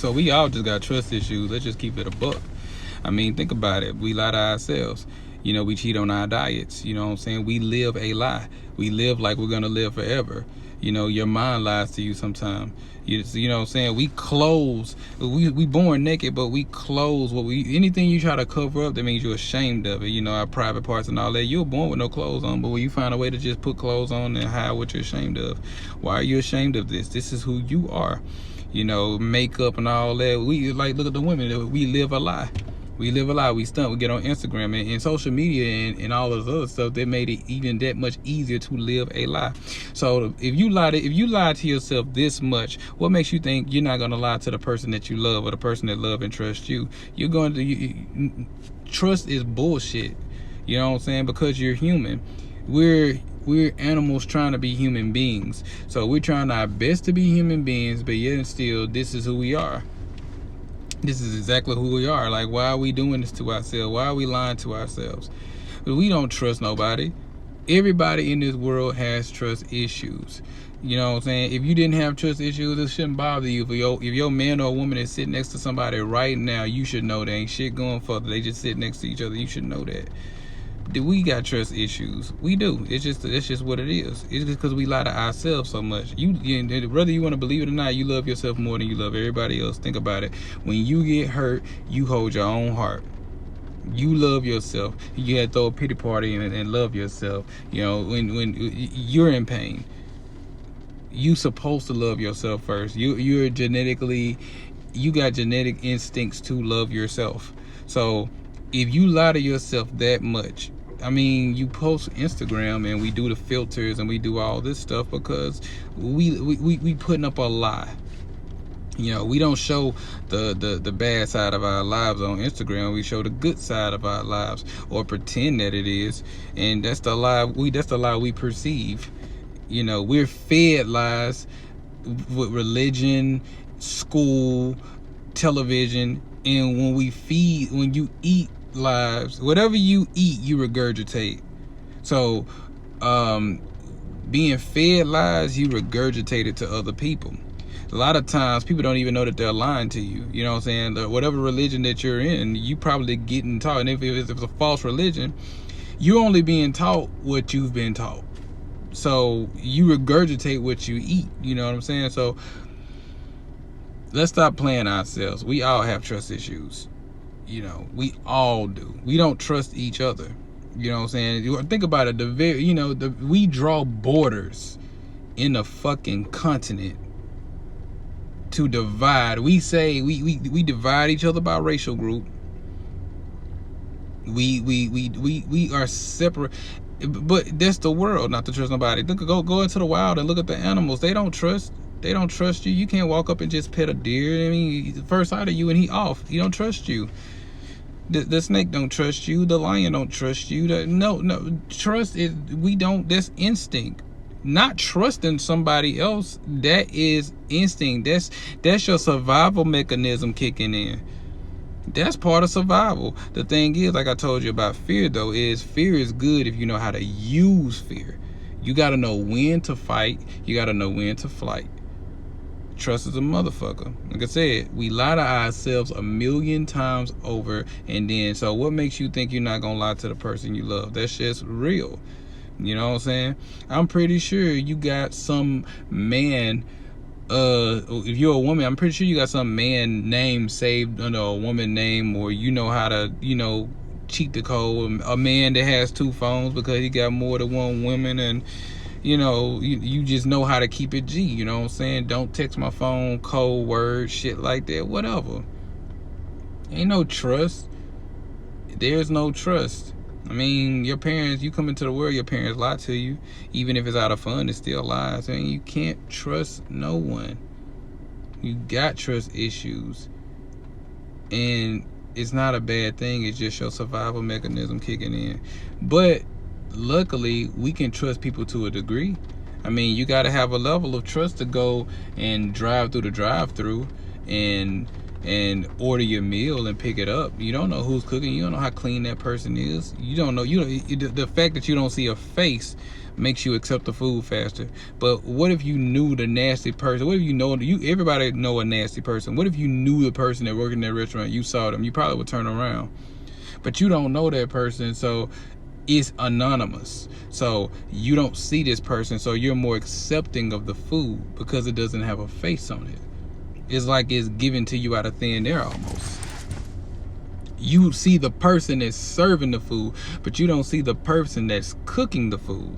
So we all just got trust issues. Let's just keep it a buck. I mean, think about it. We lie to ourselves. You know, we cheat on our diets. You know what I'm saying? We live a lie. We live like we're going to live forever. You know, your mind lies to you sometimes. You know what I'm saying? We clothes. We born naked, but we clothes. Anything you try to cover up, that means you're ashamed of it. You know, our private parts and all that. You're born with no clothes on, but when you find a way to just put clothes on and hide what you're ashamed of. Why are you ashamed of this? This is who you are. You know, makeup and all that. We like, look at the women. We live a lie. We live a lie. We stunt. We get on Instagram and social media and all this other stuff that made it even that much easier to live a lie. So if you lie to yourself this much, what makes you think you're not gonna lie to the person that you love or the person that love and trust you? You're going to trust is bullshit. You know what I'm saying? Because you're human. We're animals trying to be human beings. So we're trying our best to be human beings, but yet and still, this is who we are. This is exactly who we are. Like, why are we doing this to ourselves? Why are we lying to ourselves? We don't trust nobody. Everybody in this world has trust issues. You know what I'm saying? If you didn't have trust issues, it shouldn't bother you. If your man or woman is sitting next to somebody right now, you should know there ain't shit going further. They just sit next to each other. You should know that. We got trust issues. We do. It's just what it is. It's just because we lie to ourselves so much. Whether you want to believe it or not, you love yourself more than you love everybody else. Think about it. When you get hurt, you hold your own heart. You love yourself. You had to throw a pity party and love yourself. You know, when you're in pain, you supposed to love yourself first. You got genetic instincts to love yourself. So if you lie to yourself that much, I mean, you post Instagram and we do the filters and we do all this stuff because we putting up a lie. You know, we don't show the bad side of our lives on Instagram. We show the good side of our lives, or pretend that it is, and that's the lie we perceive. You know, we're fed lies with religion, school, television, and when you eat lives, whatever you eat, you regurgitate. So being fed lies, you regurgitate it to other people. A lot of times people don't even know that they're lying to you. You know what I'm saying? Whatever religion that you're in, you probably getting taught. And if it's a false religion, you're only being taught what you've been taught. So you regurgitate what you eat. You know what I'm saying? So let's stop playing ourselves. We all have trust issues. You know, we all do. We don't trust each other. You know what I'm saying? Think about it. We draw borders in the fucking continent to divide. We say we divide each other by racial group. We are separate. But that's the world, not to trust nobody. Go into the wild and look at the animals. They don't trust you. You can't walk up and just pet a deer. I mean, the first sight of you and he off. He don't trust you. The snake don't trust you. The lion don't trust you. Trust is, that's instinct. Not trusting somebody else, that is instinct. That's your survival mechanism kicking in. That's part of survival. The thing is, like I told you about fear though, is fear is good if you know how to use fear. You got to know when to fight. You got to know when to flight. Trust is a motherfucker. Like I said, we lie to ourselves 1,000,000 times over, and then, so what makes you think you're not gonna lie to the person you love? That's just real. You know what I'm saying? I'm pretty sure you got some man, if you're a woman, I'm pretty sure you got some man name saved under a woman name, or you know how to, cheat the code. A man that has 2 phones because he got more than one woman, and you just know how to keep it G. You know what I'm saying? Don't text my phone, code word, shit like that, whatever. Ain't no trust. There's no trust. I mean, your parents, you come into the world, your parents lie to you. Even if it's out of fun, it's still lies. I mean, you can't trust no one. You got trust issues. And it's not a bad thing. It's just your survival mechanism kicking in. But luckily, we can trust people to a degree. I mean, you got to have a level of trust to go and drive through the drive-through and and order your meal and pick it up. You don't know who's cooking. You don't know how clean that person is. You don't know. The fact that you don't see a face makes you accept the food faster. But what if you knew the nasty person? What if you know everybody know a nasty person? What if you knew the person that worked in that restaurant? You saw them. You probably would turn around. But you don't know that person, so it's anonymous. So you don't see this person, so you're more accepting of the food because it doesn't have a face on it. It's like it's given to you out of thin air almost. You see the person that's serving the food, but you don't see the person that's cooking the food.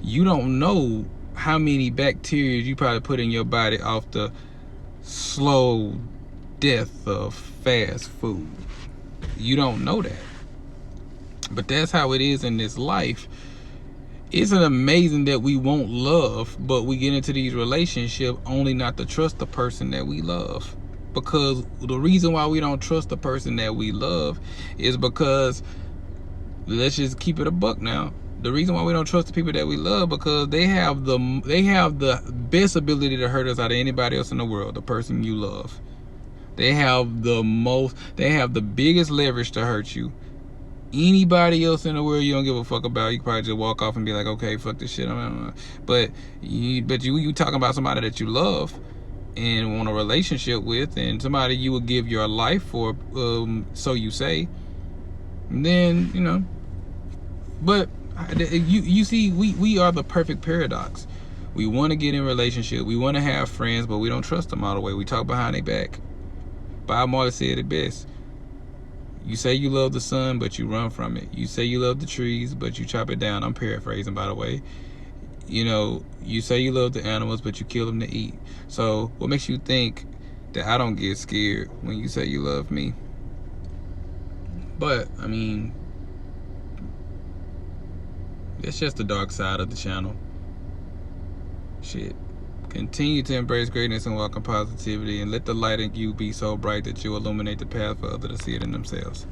You don't know how many bacteria you probably put in your body off the slow death of fast food. You don't know that. But that's how it is in this life. Isn't it amazing that we want love, but we get into these relationships only not to trust the person that we love? Because the reason why we don't trust the person that we love is because, let's just keep it a buck now. The reason why we don't trust the people that we love because they have the best ability to hurt us out of anybody else in the world. The person you love, they have the biggest leverage to hurt you. Anybody else in the world you don't give a fuck about, you can probably just walk off and be like, okay, fuck this shit. But you talking about somebody that you love and want a relationship with, and somebody you would give your life for, so you say. Then but you see, we are the perfect paradox. We want to get in a relationship, we want to have friends, but we don't trust them all the way. We talk behind their back. Bob Marley said it best. You say you love the sun, but you run from it. You say you love the trees, but you chop it down. I'm paraphrasing, by the way. You say you love the animals, but you kill them to eat. So what makes you think that I don't get scared when you say you love me? But, I mean, it's just the dark side of the channel. Shit. Continue to embrace greatness and walk in positivity, and let the light in you be so bright that you illuminate the path for others to see it in themselves.